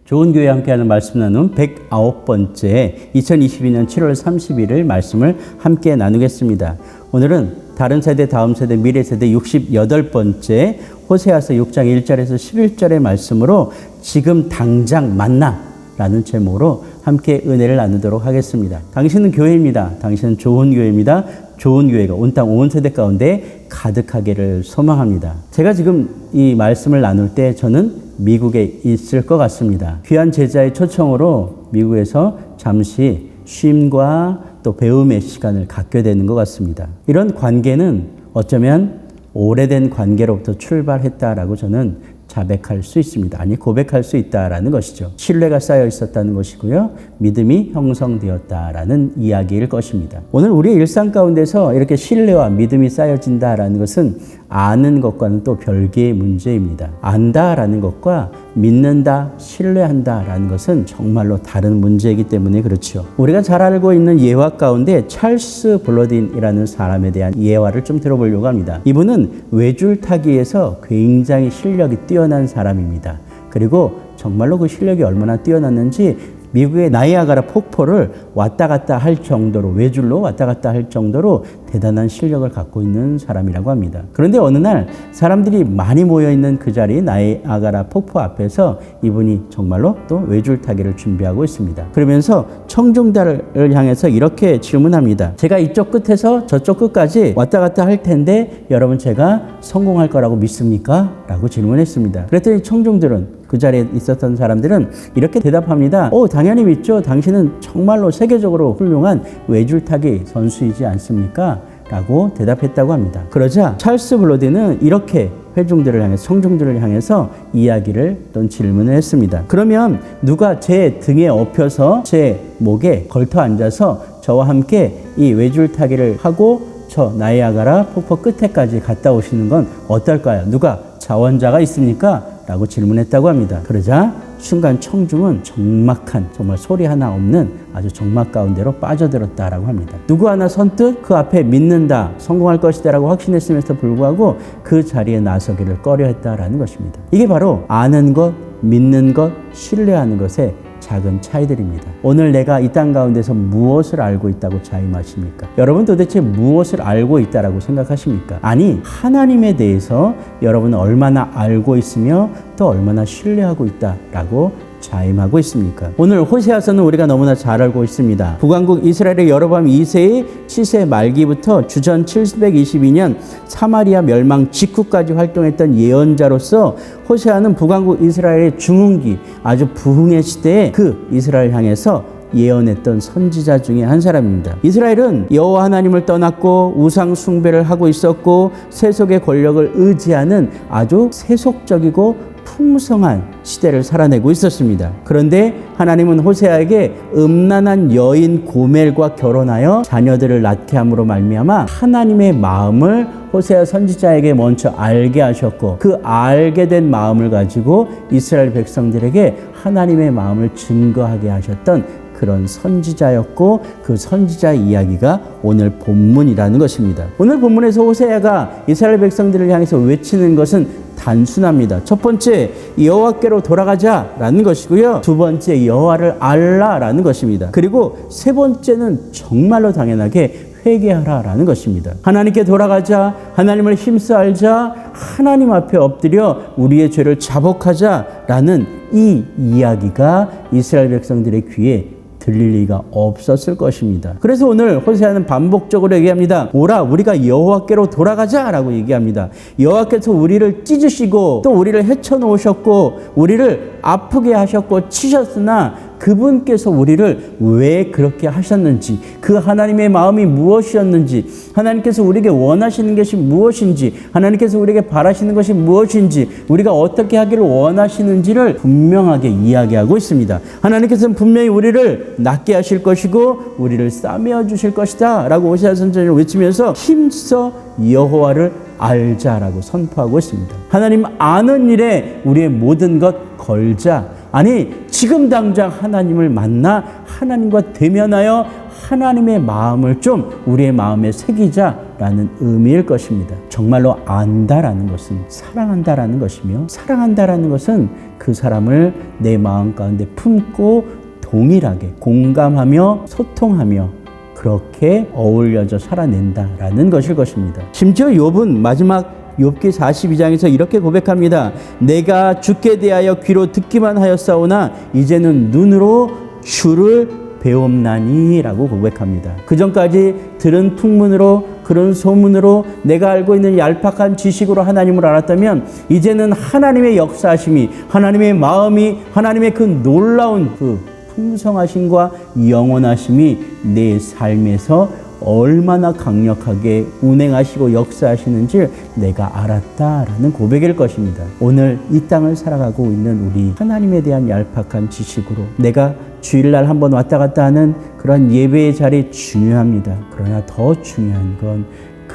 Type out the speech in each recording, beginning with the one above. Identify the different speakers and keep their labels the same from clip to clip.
Speaker 1: 좋은 교회 함께하는 말씀 나눔 109번째 2022년 7월 31일 말씀을 함께 나누겠습니다. 오늘은 다른 세대, 다음 세대, 미래 세대 68번째 호세아서 6장 1절에서 11절의 말씀으로 지금 당장 만나 라는 제목으로 함께 은혜를 나누도록 하겠습니다. 당신은 교회입니다. 당신은 좋은 교회입니다. 좋은 교회가 온 땅 온 세대 가운데 가득하기를 소망합니다. 제가 지금 이 말씀을 나눌 때 저는 미국에 있을 것 같습니다. 귀한 제자의 초청으로 미국에서 잠시 쉼과 또 배움의 시간을 갖게 되는 것 같습니다. 이런 관계는 어쩌면 오래된 관계로부터 출발했다라고 저는 자백할 수 있습니다. 아니, 고백할 수 있다라는 것이죠. 신뢰가 쌓여 있었다는 것이고요. 믿음이 형성되었다라는 이야기일 것입니다. 오늘 우리의 일상 가운데서 이렇게 신뢰와 믿음이 쌓여진다라는 것은 아는 것과는 또 별개의 문제입니다. 안다라는 것과 믿는다, 신뢰한다라는 것은 정말로 다른 문제이기 때문에 그렇죠. 우리가 잘 알고 있는 예화 가운데 찰스 블러딘이라는 사람에 대한 예화를 좀 들어보려고 합니다. 이분은 외줄타기에서 굉장히 실력이 뛰어난 사람입니다. 그리고 정말로 그 실력이 얼마나 뛰어났는지 미국의 나이아가라 폭포를 왔다 갔다 할 정도로, 외줄로 왔다 갔다 할 정도로 대단한 실력을 갖고 있는 사람이라고 합니다. 그런데 어느 날 사람들이 많이 모여있는 그 자리 나이아가라 폭포 앞에서 이분이 정말로 또 외줄타기를 준비하고 있습니다. 그러면서 청중들을 향해서 이렇게 질문합니다. 제가 이쪽 끝에서 저쪽 끝까지 왔다 갔다 할 텐데 여러분 제가 성공할 거라고 믿습니까? 라고 질문했습니다. 그랬더니 청중들은, 그 자리에 있었던 사람들은 이렇게 대답합니다. 당연히 믿죠. 당신은 정말로 세계적으로 훌륭한 외줄타기 선수이지 않습니까? 라고 대답했다고 합니다. 그러자 찰스 블러딘은 이렇게 회중들을 향해서, 청중들을 향해서 이야기를 또는 질문을 했습니다. 그러면 누가 제 등에 엎여서 제 목에 걸터 앉아서 저와 함께 이 외줄타기를 하고 저 나이아가라 폭포 끝에까지 갔다 오시는 건 어떨까요? 누가 자원자가 있습니까? 라고 질문했다고 합니다. 그러자 순간 청중은 적막한, 정말 소리 하나 없는 아주 적막 가운데로 빠져들었다라고 합니다. 누구 하나 선뜻 그 앞에 믿는다, 성공할 것이다 라고 확신했음에도 불구하고 그 자리에 나서기를 꺼려했다라는 것입니다. 이게 바로 아는 것, 믿는 것, 신뢰하는 것의 작은 차이들입니다. 오늘 내가 이 땅 가운데서 무엇을 알고 있다고 자임하십니까? 여러분 도대체 무엇을 알고 있다라고 생각하십니까? 아니, 하나님에 대해서 여러분은 얼마나 알고 있으며 또 얼마나 신뢰하고 있다라고 자임하고 있습니까? 오늘 호세아서는 우리가 너무나 잘 알고 있습니다. 북왕국 이스라엘의 여로보암 2세의 치세 말기부터 주전 722년 사마리아 멸망 직후까지 활동했던 예언자로서 호세아는 북왕국 이스라엘의 중흥기, 아주 부흥의 시대에 그 이스라엘 향해서 예언했던 선지자 중에 한 사람입니다. 이스라엘은 여호와 하나님을 떠났고 우상 숭배를 하고 있었고 세속의 권력을 의지하는 아주 세속적이고 풍성한 시대를 살아내고 있었습니다. 그런데 하나님은 호세아에게 음란한 여인 고멜과 결혼하여 자녀들을 낳게 함으로 말미암아 하나님의 마음을 호세아 선지자에게 먼저 알게 하셨고, 그 알게 된 마음을 가지고 이스라엘 백성들에게 하나님의 마음을 증거하게 하셨던 그런 선지자였고, 그 선지자의 이야기가 오늘 본문이라는 것입니다. 오늘 본문에서 호세아가 이스라엘 백성들을 향해서 외치는 것은 단순합니다. 첫 번째, 여호와께로 돌아가자라는 것이고요. 두 번째, 여호와를 알라라는 것입니다. 그리고 세 번째는 정말로 당연하게 회개하라라는 것입니다. 하나님께 돌아가자, 하나님을 힘써 알자, 하나님 앞에 엎드려 우리의 죄를 자복하자라는 이 이야기가 이스라엘 백성들의 귀에 들릴 리가 없었을 것입니다. 그래서 오늘 호세아는 반복적으로 얘기합니다. 오라, 우리가 여호와께로 돌아가자라고 얘기합니다. 여호와께서 우리를 찢으시고 또 우리를 헤쳐놓으셨고 우리를 아프게 하셨고 치셨으나 그분께서 우리를 왜 그렇게 하셨는지, 그 하나님의 마음이 무엇이었는지, 하나님께서 우리에게 원하시는 것이 무엇인지, 하나님께서 우리에게 바라시는 것이 무엇인지, 우리가 어떻게 하기를 원하시는지를 분명하게 이야기하고 있습니다. 하나님께서는 분명히 우리를 낫게 하실 것이고 우리를 싸매어 주실 것이다 라고 호세아 선지자를 외치면서 힘써 여호와를 알자라고 선포하고 있습니다. 하나님 아는 일에 우리의 모든 것 걸자. 아니, 지금 당장 하나님을 만나 하나님과 대면하여 하나님의 마음을 좀 우리의 마음에 새기자라는 의미일 것입니다. 정말로 안다라는 것은 사랑한다라는 것이며, 사랑한다라는 것은 그 사람을 내 마음 가운데 품고 동일하게 공감하며 소통하며 그렇게 어울려져 살아낸다라는 것일 것입니다. 심지어 욥은 마지막 욥기 42장에서 이렇게 고백합니다. 내가 주께 대하여 귀로 듣기만 하였사오나 이제는 눈으로 주를 배움나니 라고 고백합니다. 그전까지 들은 풍문으로, 그런 소문으로, 내가 알고 있는 얄팍한 지식으로 하나님을 알았다면 이제는 하나님의 역사하심이, 하나님의 마음이, 하나님의 그 놀라운 그 풍성하심과 영원하심이 내 삶에서 얼마나 강력하게 운행하시고 역사하시는지 내가 알았다라는 고백일 것입니다. 오늘 이 땅을 살아가고 있는 우리, 하나님에 대한 얄팍한 지식으로 내가 주일날 한번 왔다 갔다 하는 그런 예배의 자리 중요합니다. 그러나 더 중요한 건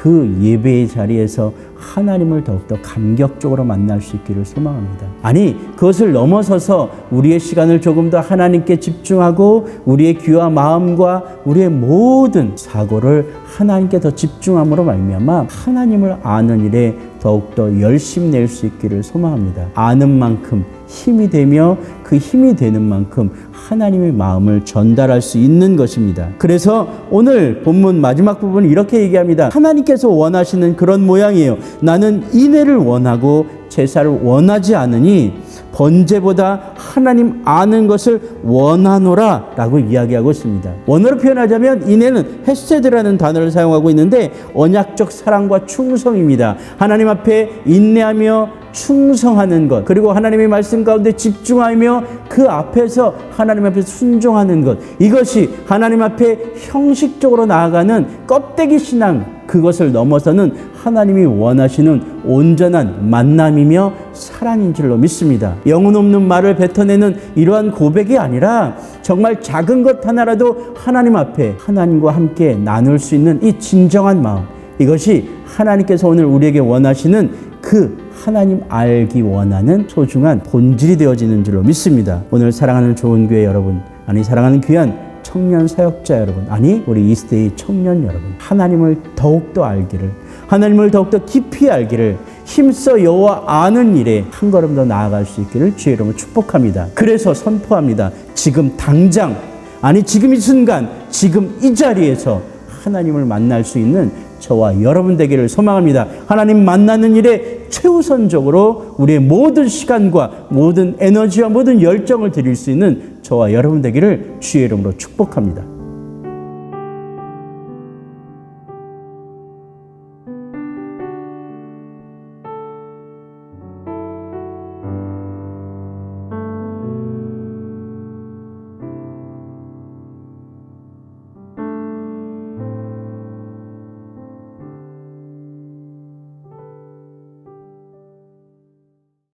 Speaker 1: 그 예배의 자리에서 하나님을 더욱더 감격적으로 만날 수 있기를 소망합니다. 아니, 그것을 넘어서서 우리의 시간을 조금 더 하나님께 집중하고 우리의 귀와 마음과 우리의 모든 사고를 하나님께 더 집중함으로 말미암아 하나님을 아는 일에 더욱더 열심히 낼 수 있기를 소망합니다. 아는 만큼 힘이 되며 그 힘이 되는 만큼 하나님의 마음을 전달할 수 있는 것입니다. 그래서 오늘 본문 마지막 부분은 이렇게 얘기합니다. 하나님께서 원하시는 그런 모양이에요. 나는 인애를 원하고 제사를 원하지 않으니 번제보다 하나님 아는 것을 원하노라 라고 이야기하고 있습니다. 원어로 표현하자면 인애는 헤세드라는 단어를 사용하고 있는데 언약적 사랑과 충성입니다. 하나님 앞에 인내하며 충성하는 것, 그리고 하나님의 말씀 가운데 집중하며 그 앞에서 하나님 앞에서 순종하는 것, 이것이 하나님 앞에 형식적으로 나아가는 껍데기 신앙, 그것을 넘어서는 하나님이 원하시는 온전한 만남이며 사랑인 줄로 믿습니다. 영혼 없는 말을 뱉어내는 이러한 고백이 아니라 정말 작은 것 하나라도 하나님 앞에 하나님과 함께 나눌 수 있는 이 진정한 마음, 이것이 하나님께서 오늘 우리에게 원하시는 그 하나님 알기 원하는 소중한 본질이 되어지는 줄로 믿습니다. 오늘 사랑하는 좋은 교회 여러분, 아니 사랑하는 귀한 청년 사역자 여러분, 아니 우리 이스데이 청년 여러분, 하나님을 더욱더 알기를, 하나님을 더욱더 깊이 알기를, 힘써 여호와 아는 일에 한 걸음 더 나아갈 수 있기를 주의 이름으로 축복합니다. 그래서 선포합니다. 지금 당장, 아니 지금 이 순간, 지금 이 자리에서 하나님을 만날 수 있는 저와 여러분 되기를 소망합니다. 하나님 만나는 일에 최우선적으로 우리의 모든 시간과 모든 에너지와 모든 열정을 드릴 수 있는 저와 여러분 되기를 주의 이름으로 축복합니다.